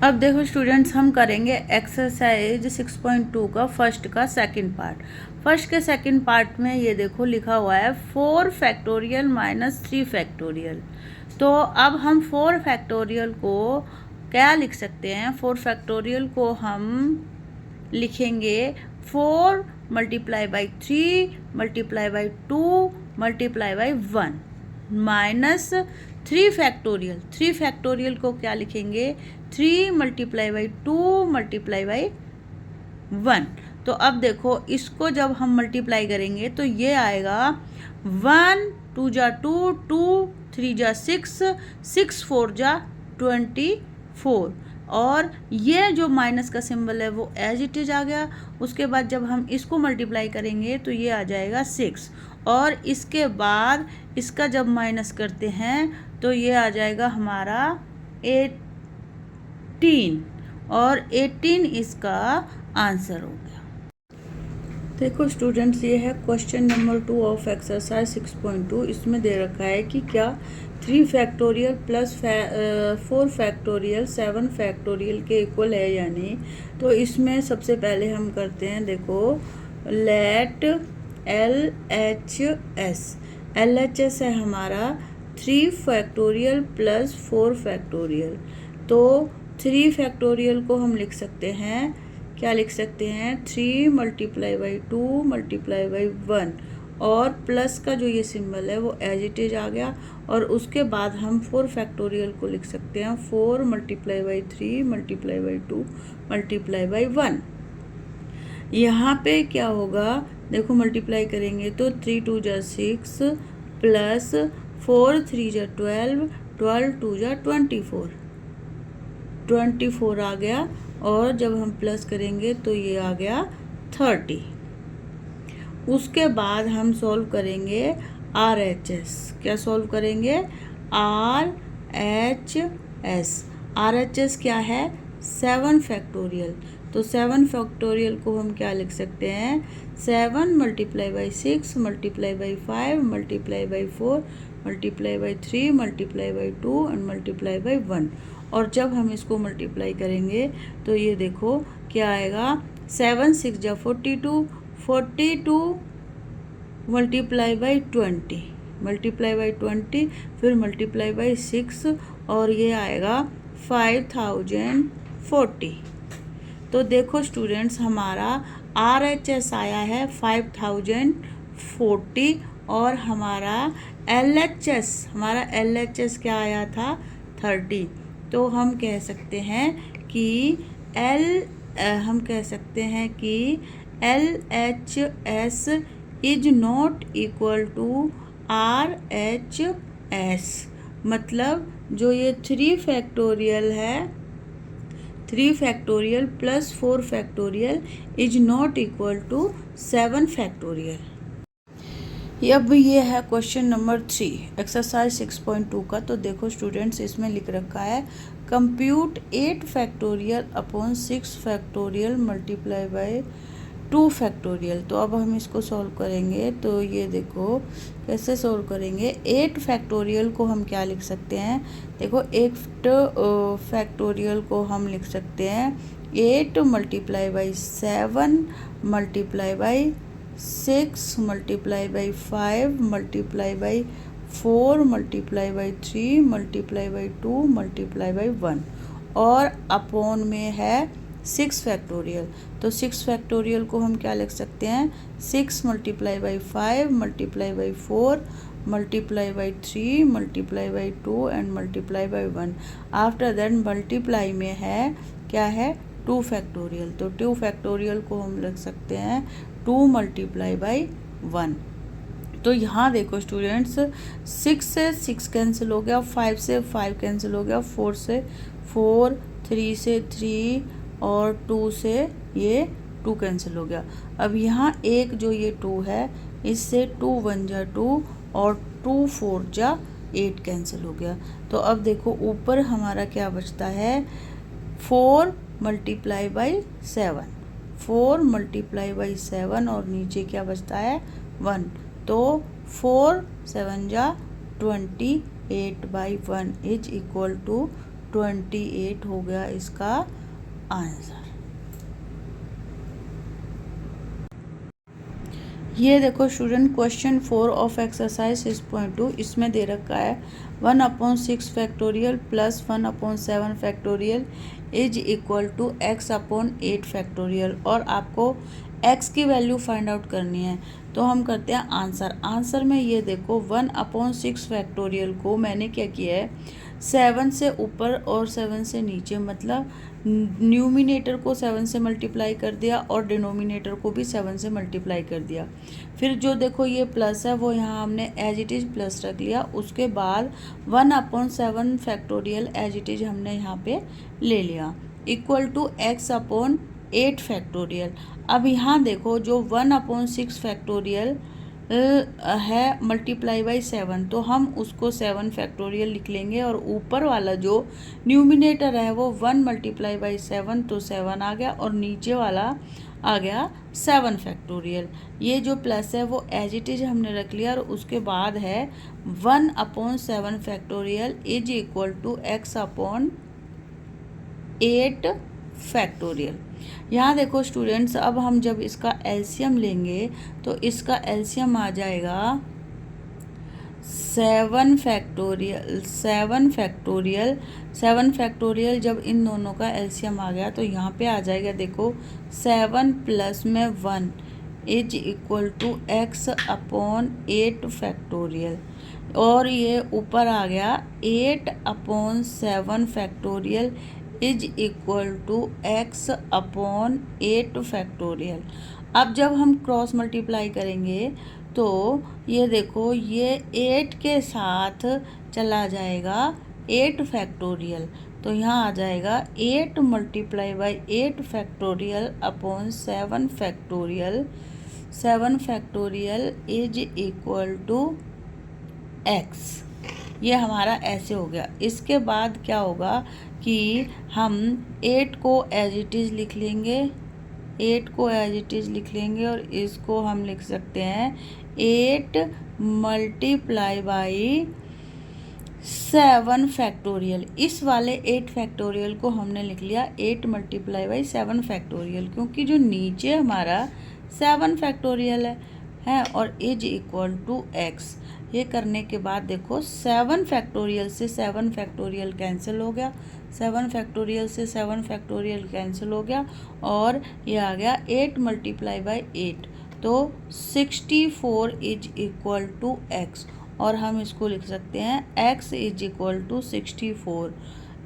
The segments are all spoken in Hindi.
अब देखो स्टूडेंट्स, हम करेंगे एक्सरसाइज 6.2 का फर्स्ट का सेकंड पार्ट। फर्स्ट के सेकंड पार्ट में ये देखो लिखा हुआ है 4 फैक्टोरियल माइनस 3 फैक्टोरियल। तो अब हम 4 फैक्टोरियल को क्या लिख सकते हैं? 4 फैक्टोरियल को हम लिखेंगे 4 multiply by 3 multiply by 2 multiply by 1 minus 3 factorial. 3 factorial को क्या लिखेंगे? 3 मल्टीप्लाई बाई 2 मल्टीप्लाई बाई 1। तो अब देखो इसको जब हम मल्टीप्लाई करेंगे तो ये आएगा 1 2 जा 2 2 3 जा 6 6 4 जा 24। और ये जो माइनस का सिंबल है वो एज इट इज आ गया। उसके बाद जब हम इसको मल्टीप्लाई करेंगे तो ये आ जाएगा 6। और इसके बाद इसका जब माइनस करते हैं तो ये आ जाएगा हमारा 18। और 18 इसका आंसर हो गया। देखो स्टूडेंट्स, ये है क्वेश्चन नंबर 2 ऑफ एक्सरसाइज 6.2। इसमें दे रखा है कि क्या 3 फैक्टोरियल प्लस 4 फैक्टोरियल 7 फैक्टोरियल के इक्वल है या नहीं। तो इसमें सबसे पहले हम करते हैं, देखो लेट LHS है हमारा 3 फैक्टोरियल प्लस 4 फैक्टोरियल। तो 3 फैक्टोरियल को हम लिख सकते हैं, क्या लिख सकते हैं? 3 मल्टीप्लाई बाई 2 मल्टीप्लाई बाई 1। और प्लस का जो ये सिंबल है वो एज इट इज आ गया। और उसके बाद हम 4 फैक्टोरियल को लिख सकते हैं 4 multiply by 3 multiply by 2 multiply by 1। यहाँ पे क्या होगा? देखो मल्टीप्लाई करेंगे तो 3 2 जा 6 प्लस 4 3 जा 12 12 2 जा 24 आ गया। और जब हम प्लस करेंगे तो ये आ गया 30। उसके बाद हम सॉल्व करेंगे RHS। क्या सॉल्व करेंगे? RHS क्या है? 7 फैक्टोरियल। तो 7 फैक्टोरियल को हम क्या लिख सकते हैं? 7 multiply by 6 multiply by 5 multiply by 4 multiply by 3 multiply by 2 and multiply by 1। और जब हम इसको मल्टीप्लाई करेंगे तो ये देखो क्या आएगा? 7 6 जा 42 42 मल्टीप्लाई बाई 20 मल्टीप्लाई बाई 20 फिर मल्टीप्लाई बाई 6 और ये आएगा 5040। तो देखो स्टूडेंट्स, हमारा RHS आया है 5040 और हमारा LHS क्या आया था? 30। तो हम कह सकते हैं कि LHS is not equal to RHS। मतलब जो ये 3 फैक्टोरियल है, 3 factorial plus 4 factorial is not equal to 7 factorial. अब ये है क्वेश्चन नंबर 3 एक्सरसाइज 6.2 का। तो देखो स्टूडेंट्स, इसमें लिख रखा है compute 8 factorial upon 6 factorial multiply by 2 factorial. तो अब हम इसको सॉल्व करेंगे। तो ये देखो कैसे सॉल्व करेंगे। 8 फैक्टोरियल को हम क्या लिख सकते हैं? देखो 8 फैक्टोरियल को हम लिख सकते हैं 8 multiply by 7 multiply by 6 multiply by 5 multiply by 4 multiply by 3 multiply by 2 multiply by 1। और अपॉन में है 6 फैक्टोरियल। तो 6 फैक्टोरियल को हम क्या लिख सकते हैं? 6 multiply by 5 multiply by 4 multiply by 3 multiply by 2 and multiply by 1। After that multiply में है क्या है? 2 फैक्टोरियल। तो 2 फैक्टोरियल को हम लिख सकते हैं 2 मल्टीप्लाई बाई 1। तो यहाँ देखो स्टूडेंट्स, 6 से 6 कैंसिल हो गया, 5 से 5 कैंसिल हो गया, 4 से 4, 3 से 3 और 2 से ये 2 कैंसिल हो गया। अब यहाँ एक जो ये 2 है इससे 2 1 जा 2 और 2 4 जा 8 कैंसिल हो गया। तो अब देखो ऊपर हमारा क्या बचता है? 4 मल्टीप्लाई बाई 7 4 मल्टीप्लाई बाई 7 और नीचे क्या बचता है? 1। तो 4 7 जा 28 बाई 1 इज इक्वल टू 28 हो गया इसका आंसर। ये देखो स्टूडेंट, क्वेश्चन 4 ऑफ एक्सरसाइज 6.2, इसमें दे रखा है 1/6 factorial plus 1/7 factorial is equal to x/8 factorial, और आपको x की वैल्यू फाइंड आउट करनी है। तो हम करते हैं आंसर में ये देखो 1/6 फैक्टोरियल को मैंने क्या किया है, 7 से ऊपर और 7 से नीचे, मतलब न्यूमिनेटर को 7 से मल्टीप्लाई कर दिया और डिनोमिनेटर को भी 7 से मल्टीप्लाई कर दिया। फिर जो देखो ये प्लस है वो यहाँ हमने एज इट इज़ प्लस रख लिया। उसके बाद 1/7 फैक्टोरियल एज इट इज़ हमने यहाँ पे ले लिया, इक्वल टू x/8 फैक्टोरियल। अब यहाँ देखो जो 1/6 फैक्टोरियल है मल्टीप्लाई बाई 7, तो हम उसको 7 फैक्टोरियल लिख लेंगे, और ऊपर वाला जो न्यूमिनेटर है वो 1 मल्टीप्लाई बाई 7, तो 7 आ गया, और नीचे वाला आ गया 7 फैक्टोरियल। ये जो प्लस है वो एज इट इज हमने रख लिया, और उसके बाद है 1/7 factorial is equal to x/8 factorial. यहाँ देखो स्टूडेंट्स, अब हम जब इसका एलसीएम लेंगे तो इसका एलसीएम आ जाएगा 7 फैक्टोरियल। जब इन दोनों का एलसीएम आ गया तो यहाँ पे आ जाएगा देखो 7 प्लस में 1 is equal to x/8 factorial, और ये ऊपर आ गया 8/7 factorial is equal to x/8 factorial. अब जब हम क्रॉस मल्टीप्लाई करेंगे तो ये देखो ये 8 के साथ चला जाएगा 8 फैक्टोरियल, तो यहाँ आ जाएगा 8 multiply by 8 factorial upon 7 factorial. 7 factorial is equal to x। ये हमारा ऐसे हो गया। इसके बाद क्या होगा कि हम 8 को एज इट इज़ लिख लेंगे, 8 को एज इट इज़ लिख लेंगे, और इसको हम लिख सकते हैं 8 मल्टीप्लाई बाई 7 फैक्टोरियल। इस वाले 8 फैक्टोरियल को हमने लिख लिया 8 मल्टीप्लाई बाई 7 फैक्टोरियल, क्योंकि जो नीचे हमारा 7 फैक्टोरियल है और इज इक्वल टू x। ये करने के बाद देखो 7 फैक्टोरियल से 7 फैक्टोरियल कैंसिल हो गया, 7 फैक्टोरियल से 7 फैक्टोरियल कैंसिल हो गया, और ये आ गया 8 मल्टीप्लाई बाई 8, तो 64 इज इक्वल टू x, और हम इसको लिख सकते हैं x is equal to 64।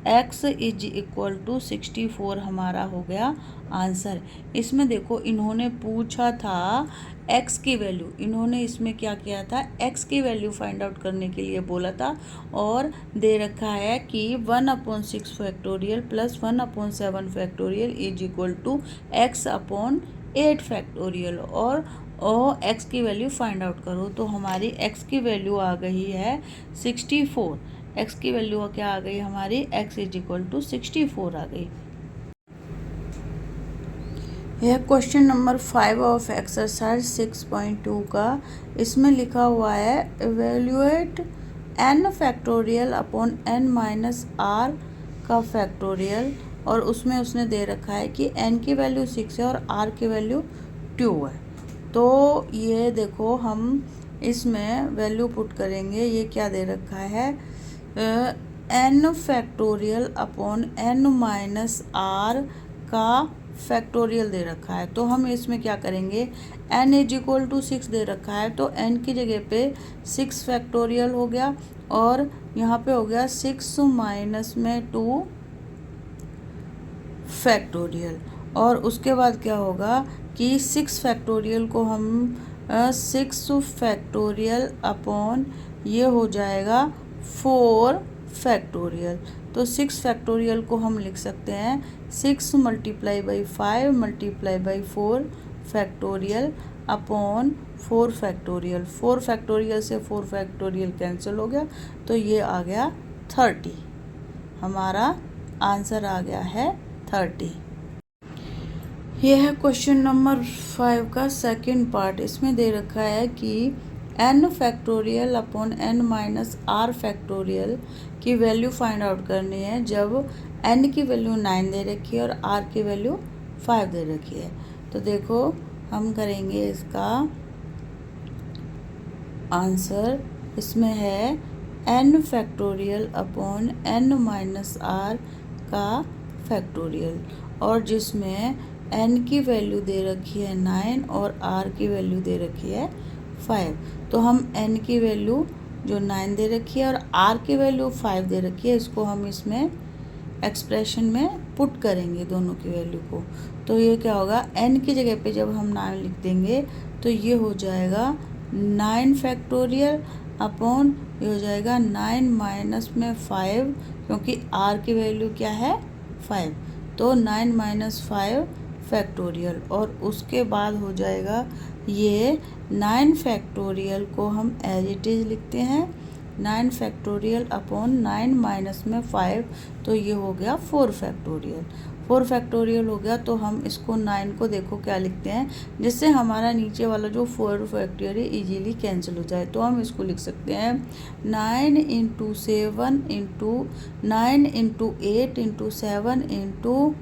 x is equal to 64 हमारा हो गया आंसर। इसमें देखो इन्होंने पूछा था x की वैल्यू, इन्होंने इसमें क्या किया था, x की वैल्यू फाइंड आउट करने के लिए बोला था, और दे रखा है कि 1/6 factorial plus 1/7 factorial is equal to x/8 factorial, और x की वैल्यू फाइंड आउट करो। तो हमारी x की वैल्यू आ गई है 64। x की वैल्यू क्या आ गई हमारी, x इज इक्वल टू 64 आ गई। यह क्वेश्चन नंबर 5 ऑफ एक्सरसाइज 6.2 का, इसमें लिखा हुआ है evaluate n factorial upon n minus r का फैक्टोरियल, और उसमें उसने दे रखा है कि n की वैल्यू 6 है और r की वैल्यू 2 है। तो ये देखो हम इसमें वैल्यू पुट करेंगे, ये क्या दे रखा है, n factorial upon n minus r का फैक्टोरियल दे रखा है। तो हम इसमें क्या करेंगे, n इज इक्वल टू 6 दे रखा है, तो n की जगह पे 6 फैक्टोरियल हो गया, और यहाँ पे हो गया 6 माइनस में 2 फैक्टोरियल, और उसके बाद क्या होगा कि 6 फैक्टोरियल को हम 6 फैक्टोरियल अपॉन ये हो जाएगा 4 फैक्टोरियल। तो 6 फैक्टोरियल को हम लिख सकते हैं 6 multiply by 5 multiply by 4 factorial upon 4 factorial. 4 factorial से 4 फैक्टोरियल कैंसिल हो गया, तो ये आ गया 30। हमारा आंसर आ गया है 30। यह है क्वेश्चन नंबर 5 का सेकंड पार्ट। इसमें दे रखा है कि n factorial upon n minus r factorial की वैल्यू फाइंड आउट करनी है जब n की वैल्यू 9 दे रखी है और r की वैल्यू 5 दे रखी है। तो देखो हम करेंगे इसका आंसर, इसमें है n factorial upon n minus r का फैक्टोरियल, और जिसमें n की वैल्यू दे रखी है 9 और r की वैल्यू दे रखी है 5। तो हम n की वैल्यू जो 9 दे रखी है और r की वैल्यू 5 दे रखी है, इसको हम इसमें एक्सप्रेशन में पुट करेंगे दोनों की वैल्यू को। तो ये क्या होगा, n की जगह पे जब हम 9 लिख देंगे तो ये हो जाएगा 9 फैक्टोरियल अपॉन ये हो जाएगा 9 माइनस में 5, क्योंकि r की वैल्यू क्या है 5, तो 9 माइनस 5 फैक्टोरियल, और उसके बाद हो जाएगा ये 9 फैक्टोरियल को हम एज इट इज़ लिखते हैं 9 फैक्टोरियल अपॉन 9 माइनस में 5, तो ये हो गया 4 फैक्टोरियल। 4 फैक्टोरियल हो गया, तो हम इसको 9 को देखो क्या लिखते हैं, जिससे हमारा नीचे वाला जो 4 फैक्टोरियल इजीली कैंसिल हो जाए। तो हम इसको लिख सकते हैं 9 into 7 into 9 into 8 into 7 into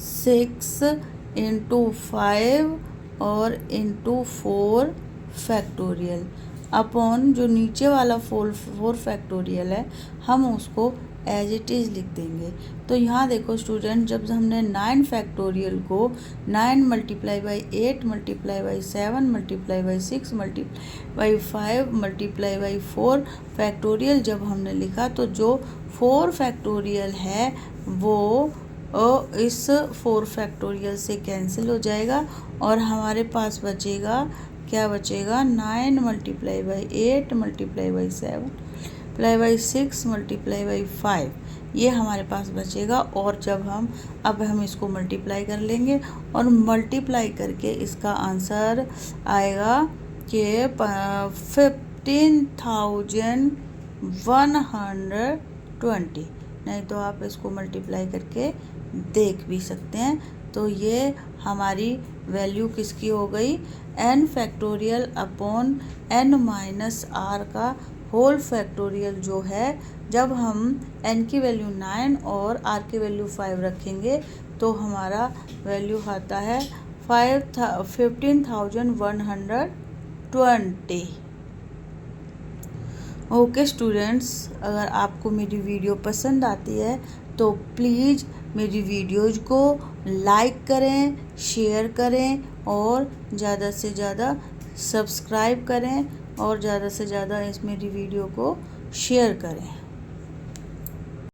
6 into 5 और इंटू 4 फैक्टोरियल अपॉन जो नीचे वाला 4 फैक्टोरियल है हम उसको एज इट इज़ लिख देंगे। तो यहाँ देखो स्टूडेंट, जब हमने 9 फैक्टोरियल को 9 multiply by 8 multiply by 7 multiply by 6 multiply by 5 multiply by 4 factorial जब हमने लिखा, तो जो 4 फैक्टोरियल है वो इस 4 फैक्टोरियल से कैंसिल हो जाएगा, और हमारे पास बचेगा, क्या बचेगा, 9 multiply by 8 multiply by 7 multiply by 6 multiply by 5, ये हमारे पास बचेगा। और जब हम इसको मल्टीप्लाई कर लेंगे, और मल्टीप्लाई करके इसका आंसर आएगा कि 15,120, नहीं तो आप इसको मल्टीप्लाई करके देख भी सकते हैं। तो ये हमारी वैल्यू किसकी हो गई, n factorial upon n minus r का होल फैक्टोरियल जो है, जब हम n की वैल्यू 9 और r की वैल्यू 5 रखेंगे तो हमारा वैल्यू आता है 15,120। ओके स्टूडेंट्स, अगर आपको मेरी वीडियो पसंद आती है तो प्लीज़ मेरी वीडियोज़ को लाइक करें, शेयर करें और ज़्यादा से ज़्यादा सब्सक्राइब करें और ज़्यादा से ज़्यादा इस मेरी वीडियो को शेयर करें।